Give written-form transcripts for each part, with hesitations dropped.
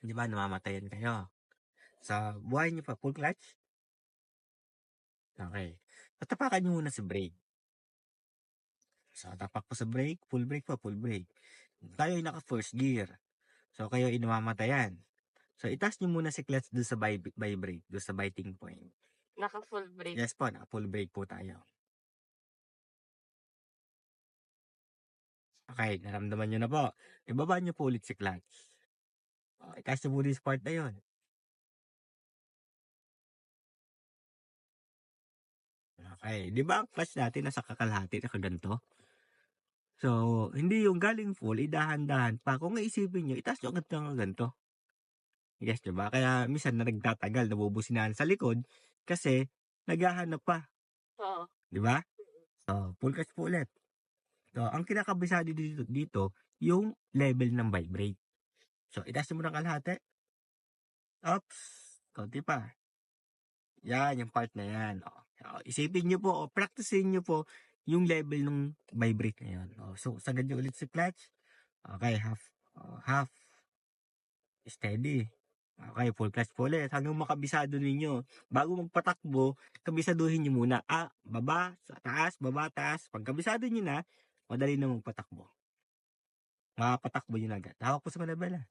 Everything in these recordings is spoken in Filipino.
'Di ba namamatayan kayo. Sa buhay niyo pa full clutch? Okay. So, tapakan niyo muna sa brake. So, tapak po sa brake, full brake po, full brake. Tayo ay naka first gear. So, kayo ay namamatayan. So, itaas niyo muna si clutch doon sa vibrate, doon sa biting point. Naka-full brake. Yes po, naka full brake po tayo. Okay, naramdaman niyo na po. Ibaba niyo po ulit si clutch. Itaas niyo muna yung part na yun. Okay, di ba ang clutch natin nasa kakalahati na kaganto? So, hindi yung galing full, dahan-dahan pa. Kung naisipin nyo, itaas nyo agad ng ganito. Yes, diba? Kaya minsan na nagtatagal, nabubusinahan sa likod kasi naghahanap pa. Oo. Diba? So, full clutch po ulit. So, ang kinakabisado dito, yung level ng vibrate. So, itaas mo ng kalahati. Oops. Konti pa. Yan, yung part na yan. Isipin nyo po, practicein nyo po yung level ng vibrate na yan. So, sagad nyo ulit si clutch. Okay, half. Half. Steady. Okay, full clutch po ulit hanggang makabisado ninyo. Bago magpatakbo, kabisaduhin nyo muna. Baba, baba, taas. Pag kabisado nyo na, madali na magpatakbo. Makapatakbo nyo na agad. Hawak po sa manabela.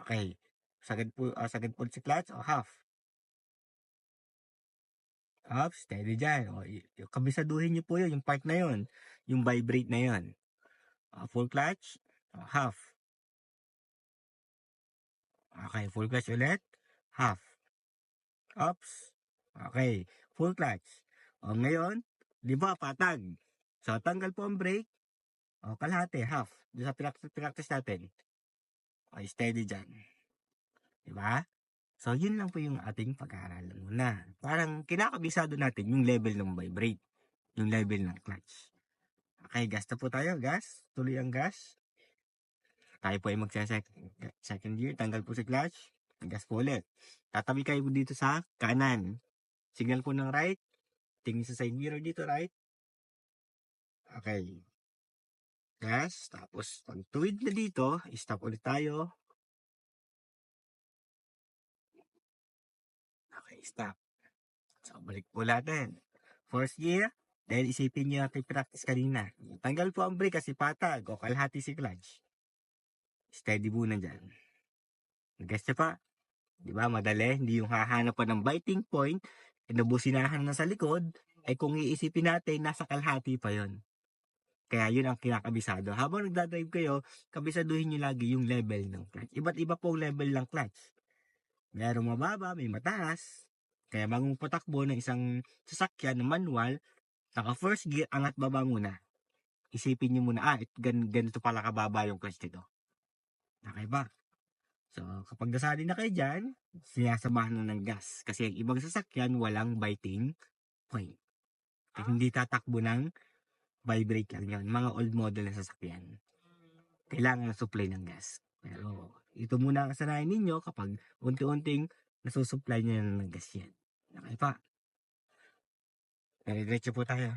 Okay. Sagad po si clutch o half. Half, steady dyan. Kabisaduhin nyo po yun, yung part na yun. Yung vibrate na yun. Full clutch, half. Okay, full clutch ulit, half. Oops. Okay, full clutch. Ngayon, di ba patag? So, tanggal po ang brake. Kalahati, half. Doon sa practice natin. Steady dyan. Di ba? So, yun lang po yung ating pag-aaralan muna. Parang kinakabisado natin yung level ng vibrate. Yung level ng clutch. Okay, gas na po tayo. Gas. Tuloy ang gas. Tayo po ay second gear. Tanggal po si clutch. Gas po ulit. Tatabi kayo dito sa kanan. Signal po ng right. Tingin sa side mirror dito, right? Okay. Gas. Tapos, pag tuwid na dito, stop ulit tayo. Okay, stop. So, balik po natin. First gear, dahil isipin nyo natin practice kanina. Tanggal po ang brake kasi patag o kalahati si clutch. Steady muna dyan. Guess nyo pa? Di ba, madali? Hindi yung hahanap pa ng biting point, inubusinahan na sa likod, ay kung iisipin natin, nasa kalahati pa yon. Kaya yun ang kinakabisado. Habang nagdadrive kayo, kabisaduhin nyo lagi yung level ng clutch. Iba't iba pong level ng clutch. Merong mababa, may mataas. Kaya bagong patakbo ng isang sasakyan na manual, naka first gear, angat baba muna. Isipin nyo muna, ganito pala kababa yung clutch nito. Okay ba? So, kapag nasali na kayo dyan, sinasamahan na ng gas. Kasi ang ibang sasakyan, walang biting point. Hindi tatakbo ng vibrate lang yun. Mga old model na sasakyan. Kailangan supply ng gas. Pero ito muna ang kasanayan ninyo kapag unti-unting nasusupply nyo ng gas yan. Okay pa? Diretso po tayo.